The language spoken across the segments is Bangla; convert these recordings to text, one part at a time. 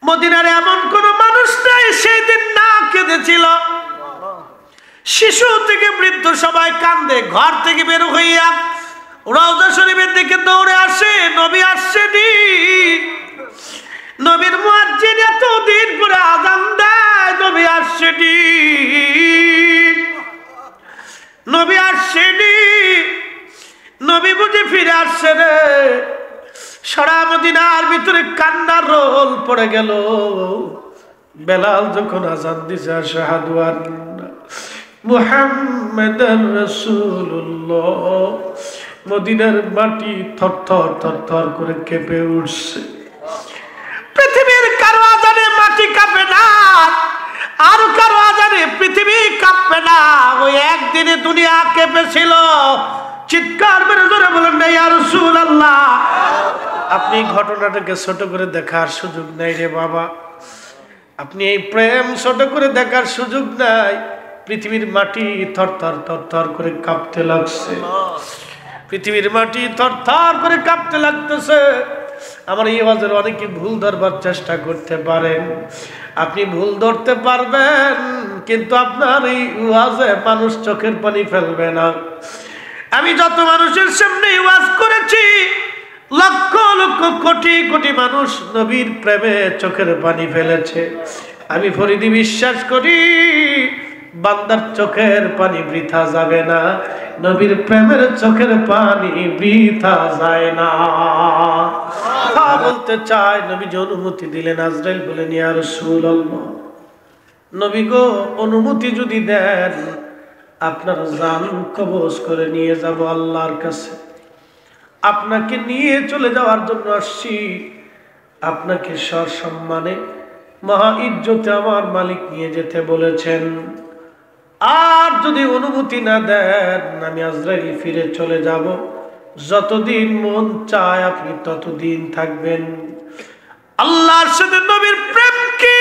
মদিনার এমন কোন মানুষ নাই সেই দিন না কেঁদেছিল। শিশু থেকে বৃদ্ধ সবাই কান্দে। ঘর থেকে বের হইয়া রওজা শরীফের দিকে দৌড়ে আসে, নবী আসছেনি। নবীর মুয়াজ্জিন এতদিন পরে আযান দেয়, নবী আসছেনি, নবী আসছেনি, নবী বুঝে ফিরে আসছে রে। সারা মদিনার ভিতরে কান্নার রোল পড়ে গেল। বেলাল যখন আযান দিছে, আশহাদু আন্না মুহাম্মাদার রাসূলুল্লাহ, মদিনার মাটি থরথর থরথর করে কেঁপে উঠছে। পৃথিবীর কারো আযানে মাটি কাঁপে না, আর কারো আযানে পৃথিবী কাঁপবে না। ওই একদিনে দুনিয়া কেঁপেছিল। চিৎকার মেরে ধরে বলেন না ইয়া রাসূলুল্লাহ। আপনি ঘটনাটাকে ছোট করে দেখার সুযোগ নাই রে বাবা, আপনি এই প্রেম ছোট করে দেখার সুযোগ নাই। পৃথিবীর মাটি থরথর থরথর করে কাঁপতে লাগছে, পৃথিবীর মাটি থরথর করে কাঁপতে লাগতেছে। আমার এই ওয়াজের অনেকে ভুল ধরবার চেষ্টা করতে পারেন, আপনি ভুল ধরতে পারবেন, কিন্তু আপনার এই ওয়াজে মানুষ চোখের পানি ফেলবে না। আমি যত মানুষের সামনে ওয়াজ করেছি, লক্ষ লক্ষ কোটি কোটি মানুষ নবীর প্রেমে চোখের পানি ফেলেছে। আমি ফরিদি বিশ্বাস করি বান্দার চোখের পানি বৃথা যাবে না, নবীর প্রেমের চোখের পানি বৃথা যায় না। বলতে চাই, নবী যে অনুমতি দিলেন, আজরাইল বলেন ইয়া রাসূলুল্লাহ, নবী গো অনুমতি যদি দেন আপনার জান কবজ করে নিয়ে যাব আল্লাহর কাছে। আপনাকে নিয়ে চলে যাওয়ার জন্য আসছি। আপনাকে সসম্মানে মহা ইজ্জতে আমার মালিক নিয়ে যেতে বলেছেন। আর যদি অনুমতি না দেন, আমি আজরাইল ফিরে চলে যাব। যতদিন মন চায় আপনি ততদিন থাকবেন। আল্লাহর সাথে নবীর প্রেম কি?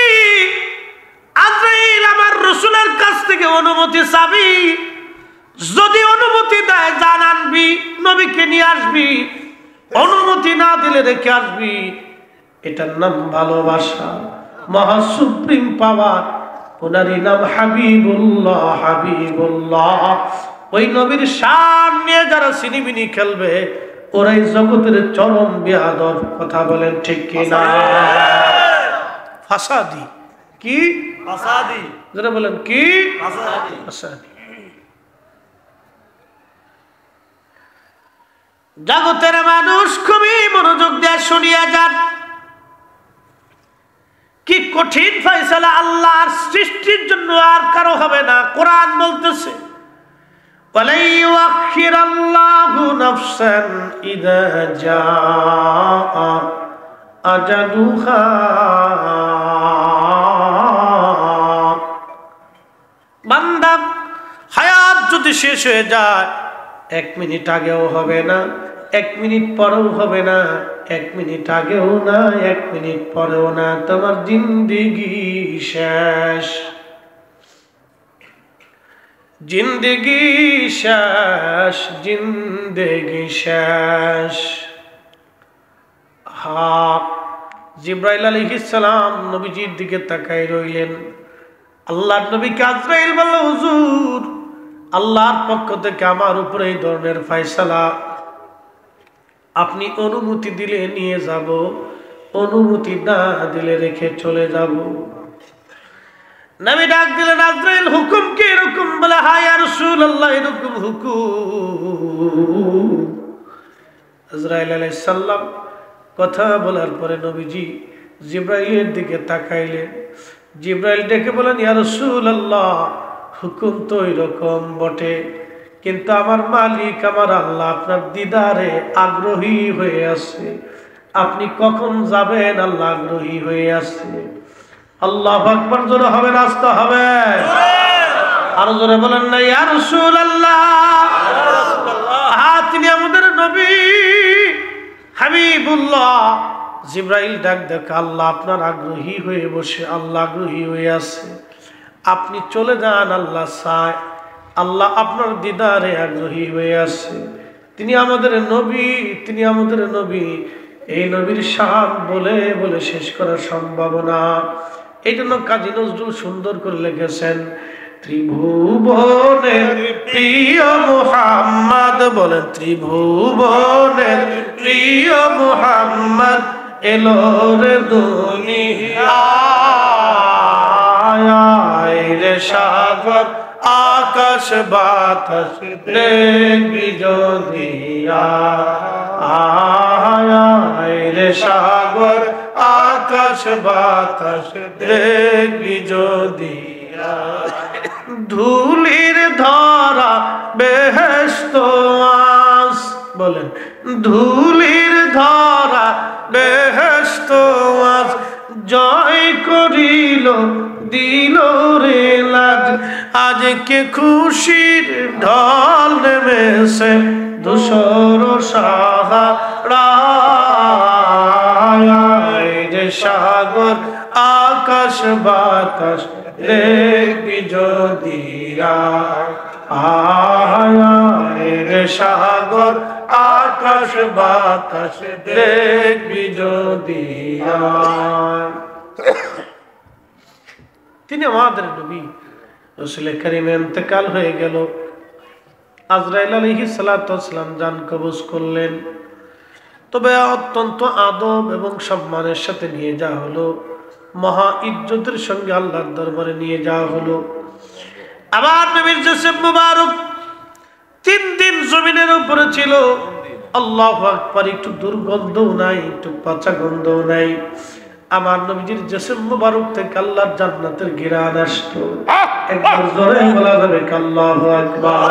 আজরাইল আমার রাসূলের কাছ থেকে অনুমতি চাবি, যদি অনুমতি দেয় জান আনবি, নবীকে নিয়ে আসবি। অনুমতি না দিলে রেখে আসবি। এটার নাম ভালোবাসা, মহা সুপ্রিম পাওয়ার। ওনারই নাম হাবিবুল্লাহ, হাবিবুল্লাহ। ওই নবীর শান নিয়ে যারা সিনিবিনি খেলবে, ওরাই জগতের চরম বেয়াদব। কথা বলেন ঠিক কি না? ফাসাদি কি? ফাসাদি। যারা বলেন কি? ফাসাদি। ফাসাদি। জগতের মানুষ খুবই মনোযোগ দিয়ে শুনিয়া যান। কি কঠিন ফয়সালা আল্লাহর সৃষ্টির জন্য আর কারো হবে না। কোরআন বলতেছে ওয়ালা ইউআখিরাল্লাহু নাফসান ইযা জাআ আজালুহা। বান্দা হায়াত যদি শেষ হয়ে যায়, 1 মিনিট আগেও হবে না, 1 মিনিট পরেও হবে না, 1 মিনিট আগেও না, 1 মিনিট পরেও না। তোমার জিন্দেগি শেষ, জিন্দেগি শেষ, জিন্দেগি শেষ। জিবরাইল আলাইহিস সালাম নবীজির দিকে তাকাই রইলেন। আল্লাহর নবীকে আজরাইল বলল, হুজুর আল্লাহর পক্ষ থেকে আমার উপরে এই ধরনের ফয়সালা, আপনি অনুমতি দিলে নিয়ে যাব, অনুমতি না দিলে রেখে চলে যাব। নবী ডাক দিলেন, আজরাইল হুকুম কি? এরকম বলে, হ্যাঁ ইয়া রাসূলুল্লাহ, এরকম হুকুম। আজরাইল আলাইহিস সালাম কথা বলার পরে নবীজি জিবরাইলের দিকে তাকাইলেন। জিবরাইল ডেকে বলেন, ইয়া রাসূলুল্লাহ, হুকুম তো এরকম বটে, কিন্তু আমার মালিক আমার আল্লাহ আপনার দিদারে আগ্রহী হয়ে আছে। আপনি কখন যাবেন? আল্লাহ আগ্রহী হয়ে আছে। আল্লাহু আকবার। জোরে হবে না আস্তে হবে? আরো জোরে বলেন না ইয়া রাসূলুল্লাহ। তিনি আমাদের নবী হাবিবুল্লাহ। জিবরাইল ডাক দেখ, আল্লাহ আপনার আগ্রহী হয়ে বসে, আল্লাহ আগ্রহী হয়ে আছে, আপনি চলে যান। আল্লাহ চায়, আল্লাহ আপনার দিদারে আগ্রহী হয়ে আছে। তিনি আমাদের নবী, তিনি আমাদের নবী। এই নবীর শান বলে বলে শেষ করা সম্ভব না। এই জন্য কাজী নজরুল সুন্দর করে লিখেছেন, ত্রিভুবনের প্রিয় মুহাম্মদ, বলেন ত্রিভুবনের প্রিয় মুহাম্মদ এলো রে দুনিয়ায় রে সাগর আকাশ বাতাস দেখবি যদি আয় রে সাগর আকাশ বাতাস দেখবি যদি ধুলির ধরা বেহেশত আস, বলেন ধুলির ধরা বেহেশত আস জয় করিল দিল রে লাজ, আজকে খুশির ঢল নেমেছে ধূসর সাহারায় যে সাগর আকাশ বাতাস দেখবি যদি আয় রে সাগর আকাশ বাতাস দেখবি যদি। তিনি আমাদের নবী রাসূল কারীম ইন্তেকাল হয়ে গেল। আজরাইল আলাইহিস সালাতু ওয়াস সালাম জান কবজ করলেন। তবে অত্যন্ত আদব এবং সম্মানের সাথে নিয়ে যাওয়া হলো, মহা ইজ্জতের সঙ্গে আল্লাহর দরবারে নিয়ে যাওয়া হলো। আবার নবীর জিসম মুবারক 3 দিন জমিনের উপরে ছিল। আল্লাহু আকবার, একটু দুর্গন্ধও নাই, একটু পচা গন্ধও নাই। আমার নবীজির জিসম মুবারক থেকে আল্লাহর জান্নাতের ঘিরান আসতো। একবার জোরে বলা যাবে আল্লাহু আকবার।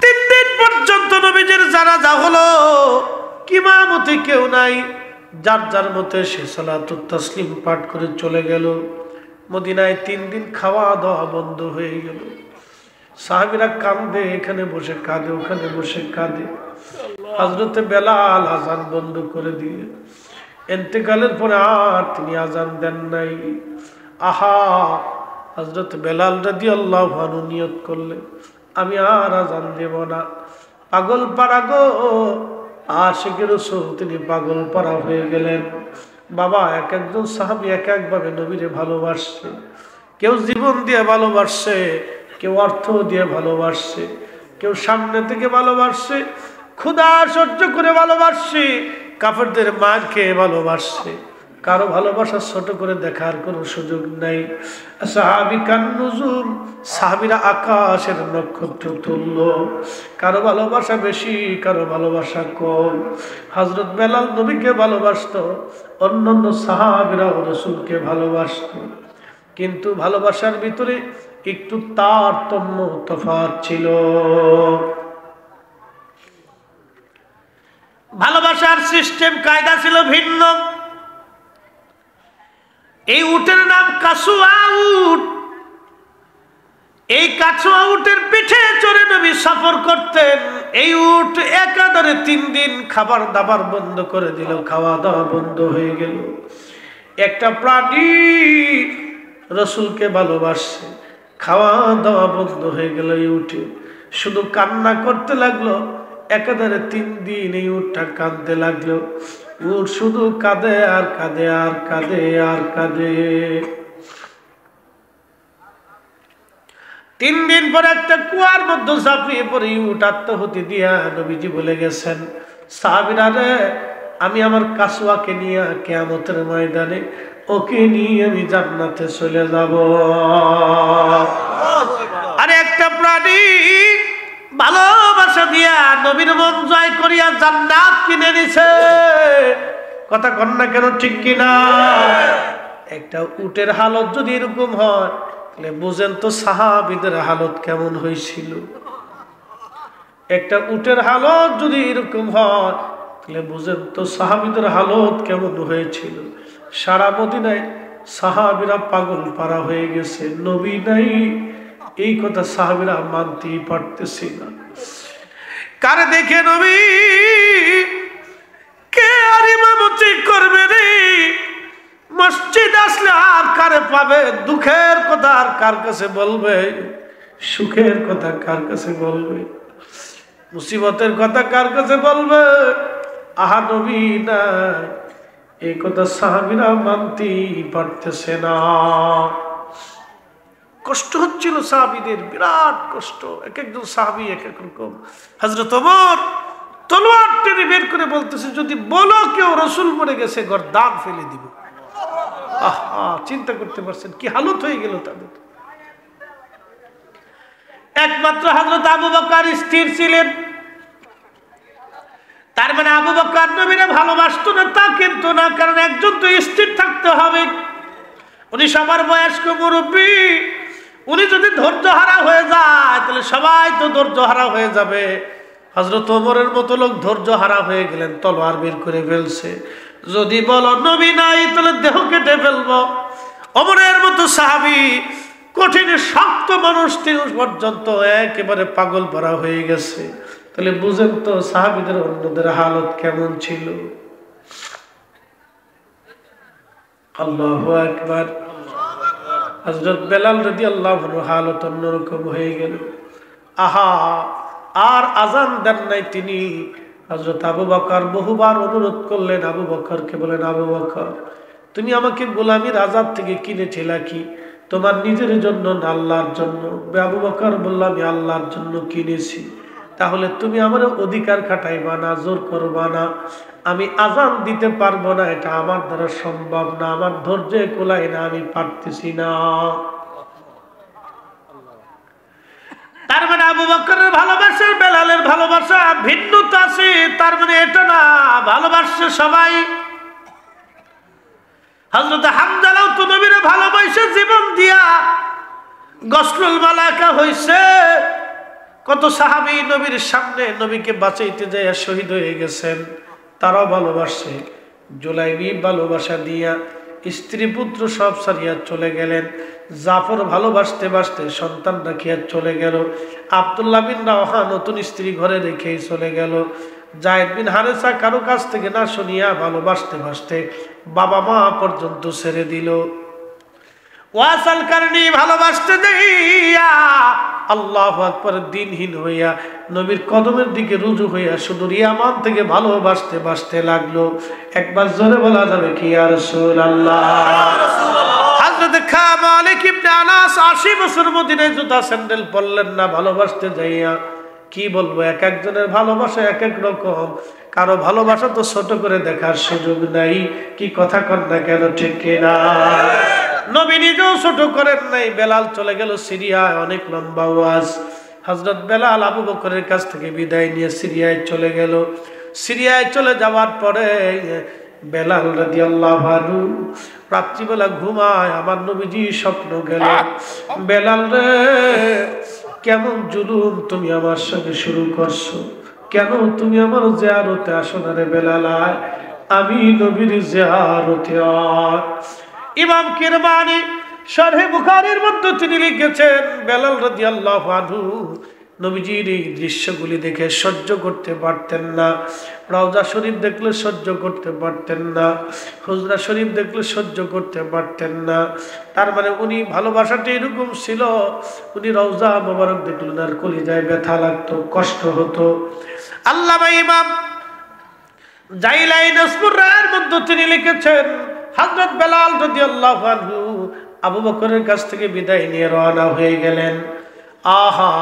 3 দিন পর্যন্ত নবীজির জানাজা হলো, ইমামতি কেউ নাই, যার যার মতে সে সালাতুত তাসলিম পাঠ করে চলে গেল। মদিনায় 3 দিন খাওয়া দাওয়া বন্ধ হয়ে গেল। সাহাবীরা কাঁদে, এখানে বসে কাঁদে, ওখানে বসে কাঁদে। হযরতে বেলাল আযান বন্ধ করে দিয়ে ইন্তেকালের পরে আর তিনি আযান দেন নাই। আহা, হযরত বেলাল রাদিয়াল্লাহু আনহু নিয়ত করলেন, আমি আর আযান দেব না। পাগল পাড়া গো, আশিক রাসূল তিনি পাগল পাড়া হয়ে গেলেন। বাবা, এক একজন সাহাবী এক একভাবে নবীরে ভালোবাসছে। কেউ জীবন দিয়ে ভালোবাসছে, কেউ অর্থ দিয়ে ভালোবাসছে, কেউ সামনে থেকে ভালোবাসছে, ক্ষুধা সহ্য করে ভালোবাসছে, কাফেরদের মার খেয়ে ভালোবাসছে। কারো ভালোবাসা ছোট করে দেখার কোনো সুযোগ নাই। সাহাবী কান্নুজুম, সাহাবীরা আকাশের নক্ষত্র তুল্য। কারো ভালোবাসা বেশি, কারো ভালোবাসা কম। হযরত বেলাল নবীকে ভালোবাসতো, অন্যান্য সাহাবীরাও রাসূলকে ভালোবাসতো, কিন্তু ভালোবাসার ভিতরে একটু তারতম্য তফাৎ ছিল। ভালোবাসার সিস্টেম কায়দা ছিল ভিন্ন। এই উটের নাম কাসুয়া উট। এই কাসুয়া উটের পিঠে চড়ে নবী সফর করতেন। এই উট একাধারে 3 দিন খাবার দাবার বন্ধ করে দিল, খাওয়া দাওয়া বন্ধ হয়ে গেল। একটা প্রাণী রাসূলকে ভালোবাসছে, খাওয়া দাওয়া বন্ধ হয়ে গেল। এই উঠে শুধু কান্না করতে লাগলো। একাধারে 3 দিন এই উটটা কাঁদতে লাগলো। উট শুধু কাঁদে আর কাঁদে আর কাঁদে আর কাঁদে। 3 দিন পরে একটা কুয়ার মধ্যে ঝাঁপিয়ে পড়ে উট আত্মাহুতি দিয়া নবীজি বলে গেছেন, সাহাবীরা রে, আমি আমার কাসুয়াকে নিয়ে কিয়ামতের ময়দানে ওকে নিয়ে আমি জান্নাতে চলে যাব। আর একটা প্রাণী ভালোবাসা দিয়া নবীর মন জয় করিয়া জান্নাত কিনে নিছে। কথা কন না কেন, ঠিক কিনা? একটা উটের হালত যদি এরকম হয়, তাহলে বুঝেন তো সাহাবীদের হালত কেমন হয়েছিল। একটা উটের হালত যদি এরকম হয়, তাহলে বুঝেন তো সাহাবীদের হালত কেমন হয়েছিল। সারা মদিনায় সাহাবীরা পাগল পারা হয়ে গেছে, নবী নাই, এই কথা সাহাবীরা মানতেই পারতেছে না। কারে দেখে নবী কে আর ইমামতি করবে রে? মসজিদ আসলে আর কারে পাবে? দুঃখের কথা আর কার কাছে বলবে? সুখের কথা কার কাছে বলবে? মুসিবতের কথা কার কাছে বলবে? আহা নবী নাই, এই কথা সাহাবীরা মানতেই পারতেছে না। কষ্ট হচ্ছিল সাহাবীদের, বিরাট কষ্ট। এক একজন সাহাবী এক এক রকম। হযরত ওমর তলোয়ার টেনে বের করে বলতেছে, যদি বলো কেউ রাসূল মরে গেছে, গর্দান ফেলে দিব। আহা, চিন্তা করতে পারছেন কি হালত হয়ে গেল তাদের। একমাত্র হযরত আবু বকর স্থির ছিলেন। তার মানে আবু বকর নবীরে ভালোবাসতো না তা কিন্তু না, কারণ একজন তো স্থির থাকতে হবে। উনি সবার বয়স্ক মুরব্বী, উনি যদি ধৈর্য হারা হয়ে যায় তাহলে সবাই তো ধৈর্য হারা হয়ে যাবে। হযরত ওমরের মতো লোক ধৈর্য হারা হয়ে গেলেন, তলোয়ার বের করে ফেলছে। যদি বলো নবী নাই তাহলে দেহ কেটে ফেলবো। ওমরের মতো সাহাবী, কঠিন শক্ত মানুষ, তিনি পর্যন্ত একেবারে পাগল ভরা হয়ে গেছে। তাহলে বুঝেন তো সাহাবীদের অন্যদের হালত কেমন ছিল। আল্লাহু আকবার। হযরত বেলাল রাদিয়াল্লাহু আনহু হালত অন্যরকম হয়ে গেল। আহা, আর আজান দেন নাই তিনি। হযরত আবু বকর বহুবার অনুরোধ করলেন, আবু বকরকে বলেন, আবু বকর তুমি আমাকে গোলামীর আজাদ থেকে কিনেছিলা কি? তোমার নিজের জন্য না আল্লাহর জন্য? আবু বকর বলল, আমি আল্লাহর জন্য কিনেছি। তাহলে তুমি আমার অধিকার খাটাইবা না, জোর করবা না। আমি আজান দিতে পারবো না, এটা আমার দ্বারা সম্ভব না, আমার ধৈর্যে কোলায় না, আমি পারতেছি না। তার মানে আবু বকরের ভালোবাসা বেলালের ভালোবাসা ভিন্নতা আছে। তার মানে এটা না ভালোবাসছে সবাই। হযরত হামজালাও তো নবীরে ভালোবাসে জীবন দিয়া গসলুল মালাকা হইছে। কত সাহাবী নবীর সামনে নবীকে বাঁচাইতে যায় শহীদ হয়ে গেছেন, তারাও ভালোবাসে। জুলাইবি ভালোবাসা দিয়া স্ত্রী পুত্র সব সারিয়া চলে গেলেন। জাফর ভালোবাসতে বাসতে সন্তান রাখিয়া চলে গেল। আব্দুল্লাহ বিন রাওহা নতুন স্ত্রী ঘরে রেখেই চলে গেল। যায়েদ বিন হারেসা কারো কাছ থেকে না শুনিয়া ভালোবাসতে বাসতে বাবা মা পর্যন্ত ছেড়ে দিল। ওয়াসাল কারণী ভালোবাসতে দেইয়া আল্লাহু আকবার দিনহীন হইয়া নবীর কদমের দিকে রুজু হইয়া শুধু ইয়ামান থেকে ভালোবাসতে বাসতে লাগলো। একবার জোরে বলা যাবে কি ইয়া রাসূলুল্লাহ। হযরত মালিক ইবনে আনাস 80 বছর মদিনায় জুতা স্যান্ডেল পরলেন না ভালোবাসতে যাইয়া। কি বলবো, এক একজনের ভালোবাসা এক এক রকম। কারো ভালোবাসা তো ছোট করে দেখার সুযোগ নাই। কি কথা কন না কেন, ঠিক কিনা? নবী নিজেও ছোট করেন নাই। বেলাল চলে গেল সিরিয়ায়, অনেক লম্বা ওয়াজ। হযরত বেলাল আবু বকরের কাছ থেকে বিদায় নিয়ে সিরিয়ায় চলে গেল। সিরিয়ায় চলে যাওয়ার পরে বেলাল রাদিয়াল্লাহু আনহু রাত্রিবেলা ঘুমায়, আমার নবীজি স্বপ্ন গেল, বেলাল রে কেমন জুলুম তুমি আমার সঙ্গে শুরু করছো, কেন তুমি আমার জিয়ারতে আসো না রে বেলাল? আমি নবীর জিয়ারতে আয়। ইমাম কিরমানি শরহে বুখারীর মধ্যে তিনি লিখেছেন, বেলাল রাদিয়াল্লাহু আনহু নবীজির এই দৃশ্যগুলি দেখে সহ্য করতে পারতেন না। রওজা শরীফ দেখলে সহ্য করতে পারতেন না, হুজরা শরীফ দেখলে সহ্য করতে পারতেন না। তার মানে উনি ভালোবাসাটা এরকম ছিল, উনি রওজা মোবারক দেখলে আর কলিজায় ব্যথা লাগতো, কষ্ট হতো। আল্লামা ইমাম জাইলাই নাসপুর রায়ের মধ্যে তিনি লিখেছেন, হযরত বেলাল রাদিয়াল্লাহু আনহু আবু বকরের কাছ থেকে বিদায় নিয়ে রওনা হয়ে গেলেন। আহা,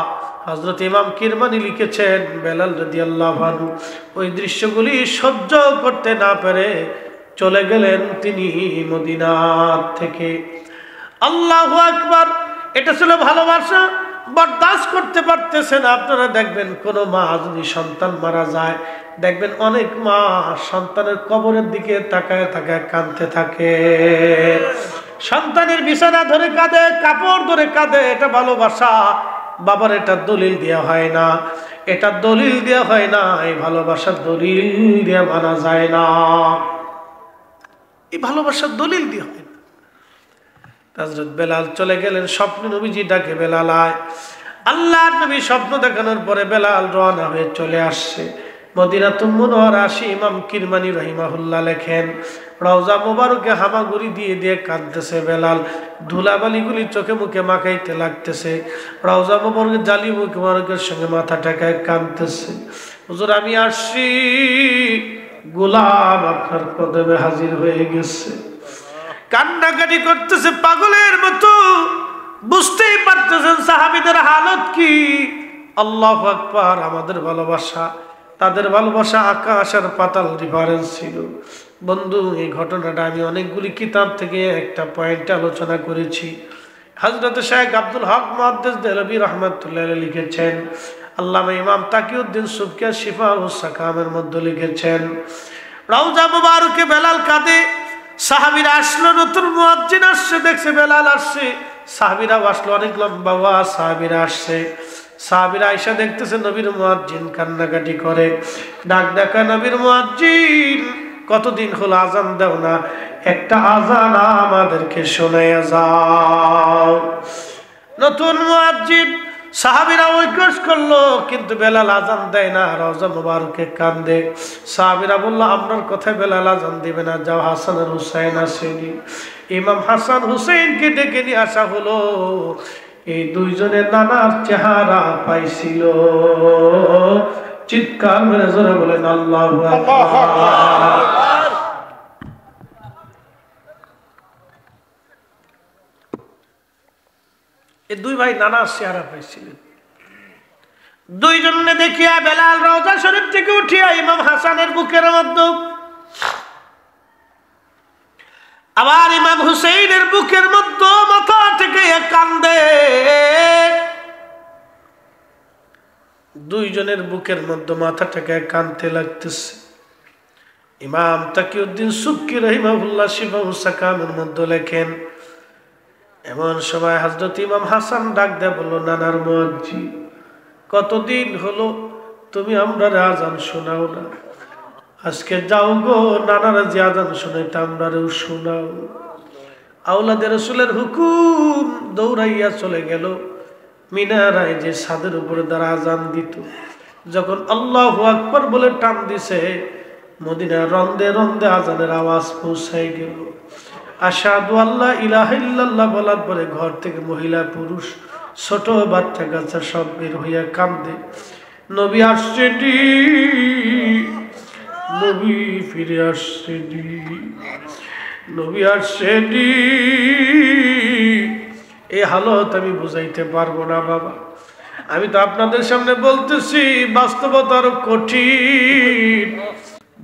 হযরত ইমাম কিরমানি লিখেছেন, বেলাল রাদিয়াল্লাহু আনহু ওই দৃশ্যগুলি সহ্য করতে না পেরে চলে গেলেন তিনি মদিনা থেকে। আল্লাহু আকবার। এটা ছিল ভালোবাসা। বরদাস্ত করতে পারতেছেন। আপনারা দেখবেন কোন মা যদি সন্তান মারা যায়, দেখবেন অনেক মা সন্তানের কবরের দিকে তাকায় তাকায় কাঁদতে থাকে। সন্তানের বিছানা ধরে কাঁদে, কাপড় ধরে কাঁদে। এটা ভালোবাসা। বাবার এটা দলিল দেওয়া হয় না, এটা দলিল দেওয়া হয় না। এই ভালোবাসার দলিল দিয়ে মানা যায় না, এই ভালোবাসার দলিল দিয়ে হয় না। হযরত বেলাল চলে গেলেন। স্বপ্নে নবীজি ডাকে, বেলাল আয়। আল্লাহর নবী স্বপ্ন দেখানোর পরে বেলাল রওনা হয়ে চলে আসছে মদিনাতুল মুনওয়ারা। আসি ইমাম কিরমানি রাহিমাহুল্লাহ লেখেন, রওজা মোবারকে হামাগুড়ি দিয়ে দিয়ে কাঁদতেছে বেলাল। ধুলাবালিগুলি চোখে মুখে মাখাইতে লাগতেছে। রওজা মোবারকের জালি মুখে মোবারকের সঙ্গে মাথা ঠেকায় কাঁদতেছে। হুজুর আমি আসছি, গোলাম আপনার কদমে হাজির হয়ে গেছে, কান্নাকাটি করতেছে পাগলের মতো। বুঝতেই পারতেছেন সাহাবীদের হালত কি। আল্লাহু আকবার। আমাদের ভালোবাসা তাদের ভালোবাসা আকাশ আর পাতাল ডিফারেন্স ছিল। বন্ধু, এই ঘটনাটা আমি অনেকগুলি কিতাব থেকে একটা পয়েন্ট আলোচনা করেছি। হযরত শেখ আব্দুল হক মুহাদ্দিস দেহলভী রাহমাতুল্লাহ আলাইহি লিখেছেন, আল্লামা ইমাম তাকিউদ্দিন সুবকিয়া শিফা ও সাকামের মধ্যে লিখেছেন, রওজা মুবারকে বেলাল কাঁদে। সাহাবীরা আসলো, নতুন মুয়াজ্জিন আসছে, দেখছে বেলাল আসছে। সাহাবীরা আসলো, অনেক লম্বা ওয়াজ। সাহাবীরা আসছে, সাহাবীরা আয়েশা দেখতেছে নবীর মুয়াজ্জিন কান্নাকাটি করে। ডাক ডাকা, নবীর মুয়াজ্জিন কতদিন হলো আজান দাও না, একটা আজান আমাদেরকে শোনাইয়া যাও। নতুন মুয়াজ্জিন, সাহাবীরা রিকোয়েস্ট করলো, কিন্তু বেলাল আজান দেয় না, রওজা মুবারকে কান্দে। সাহাবীরা বলল, আপনার কথায় বেলাল আজান দিবে না, যাও হাসান আর হুসাইন আসেনি। ইমাম হাসান হুসাইনকে ডেকে নিয়ে আসা হলো। এই দুইজনের নানার চেহারা পাইছিল। চিৎকার মেরে জোরে বলেন আল্লাহু আকবার। এই দুই ভাই নানার চেহারা পাইছিলেন। দুইজনে দেখিয়া বেলাল রওজা শরীফ থেকে উঠিয়া ইমাম হাসানের বুকের মধ্যে, আবার ইমাম হুসাইনের বুকের মধ্যে মাথা থেকে কান্দে। দুইজনের বুকের মধ্যে মাথা থেকে কানতে লাগতেছে। ইমাম তাকিউদ্দিন সুবকি রাহিমাহুল্লাহ শিফা ও সাকামের মধ্যে লেখেন, এমন সময় হযরত ইমাম হাসান ডাক দেয়া বলল, নানার মুয়াজ্জিন, কতদিন হলো তুমি আমরা আজান শোনাও না, আজকে যাও গো, নানারা যে আজান শোনাইতে আমরাও শোনাও। আওলাদে রাসূলের হুকুম, দৌড়াইয়া চলে গেল মিনারায়, যে ছাদের উপরে দ্বারা আজান দিত। যখন আল্লাহু আকবার বলে টান দিছে, মদিনার রন্দে রন্দে আজানের আওয়াজ পৌঁছাই গেল। আশহাদু আল্লা ইলাহা ইল্লাল্লাহ বলার পরে ঘর থেকে মহিলা পুরুষ ছোট বাচ্চা কাচ্চা সব বের হইয়া কান্দে, নবী আসছেনি, নবী ফিরে আসছেনি, নবী আসছেনি। এই হালত আমি বুঝাইতে পারবো না বাবা। আমি তো আপনাদের সামনে বলতেছি, বাস্তবতা আরো কঠিন,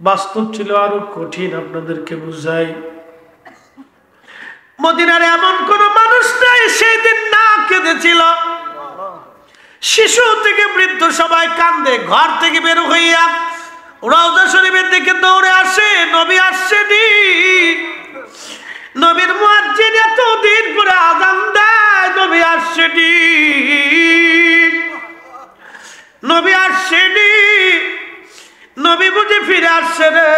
বাস্তব ছিল আরো কঠিন, আপনাদেরকে বুঝাই। মদিনার এমন কোন মানুষ নাই সেই দিন না কেঁদেছিল। শিশু থেকে বৃদ্ধ সবাই কান্দে। ঘর থেকে বের হইয়া রওজা শরীফের দিকে দৌড়ে আসে, নবী আসছেনি। নবীর মুয়াজ্জিন এতদিন পরে আজান দেয়, নবী আসছেনি, নবী আসছেনি, নবী বুঝে ফিরে আসছে রে।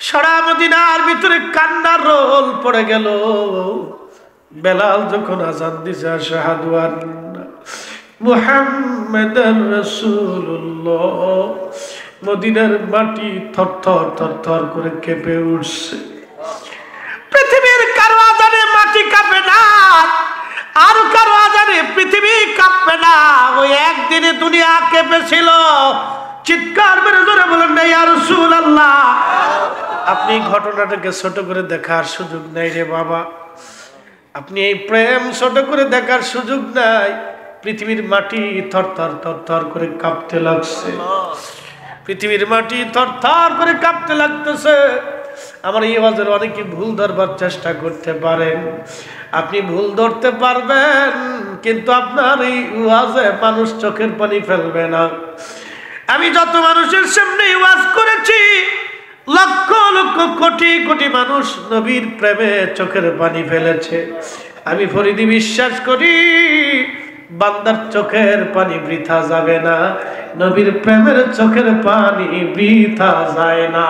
সারা মদিনার ভিতরে কান্নার রোল পড়ে গেল। বেলাল যখন আজান দিছে, আশহাদু আন্না মুহাম্মাদার রাসূলুল্লাহ, মদিনার মাটি থরথর থরথর করে কেঁপে উঠছে। পৃথিবীর কারো আজানে মাটি কাঁপে না, আর কারো আজানে পৃথিবী কাঁপবে না। ওই একদিনে দুনিয়া কেঁপেছিল। চিৎকার মেরে জোরে বলেন না ইয়া রাসূলুল্লাহ। আপনি ঘটনাটাকে ছোট করে দেখার সুযোগ নাই রে বাবা, আপনি এই প্রেম ছোট করে দেখার সুযোগ নাই। পৃথিবীর মাটি থরথর থরথর করে কাঁপতে লাগছে, পৃথিবীর মাটি থরথর করে কাঁপতে লাগতেছে। আমার এই ওয়াজের অনেকে ভুল ধরবার চেষ্টা করতে পারেন, আপনি ভুল ধরতে পারবেন, কিন্তু আপনার এই ওয়াজে মানুষ চোখের পানি ফেলবে না। আমি যত মানুষের সামনে ওয়াজ করেছি, লক্ষ লক্ষ কোটি কোটি মানুষ নবীর প্রেমে চোখের পানি ফেলেছে। আমি ফরিদি বিশ্বাস করি, বান্দার চোখের পানি বৃথা যাবে না, নবীর প্রেমের চোখের পানি বৃথা যায় না।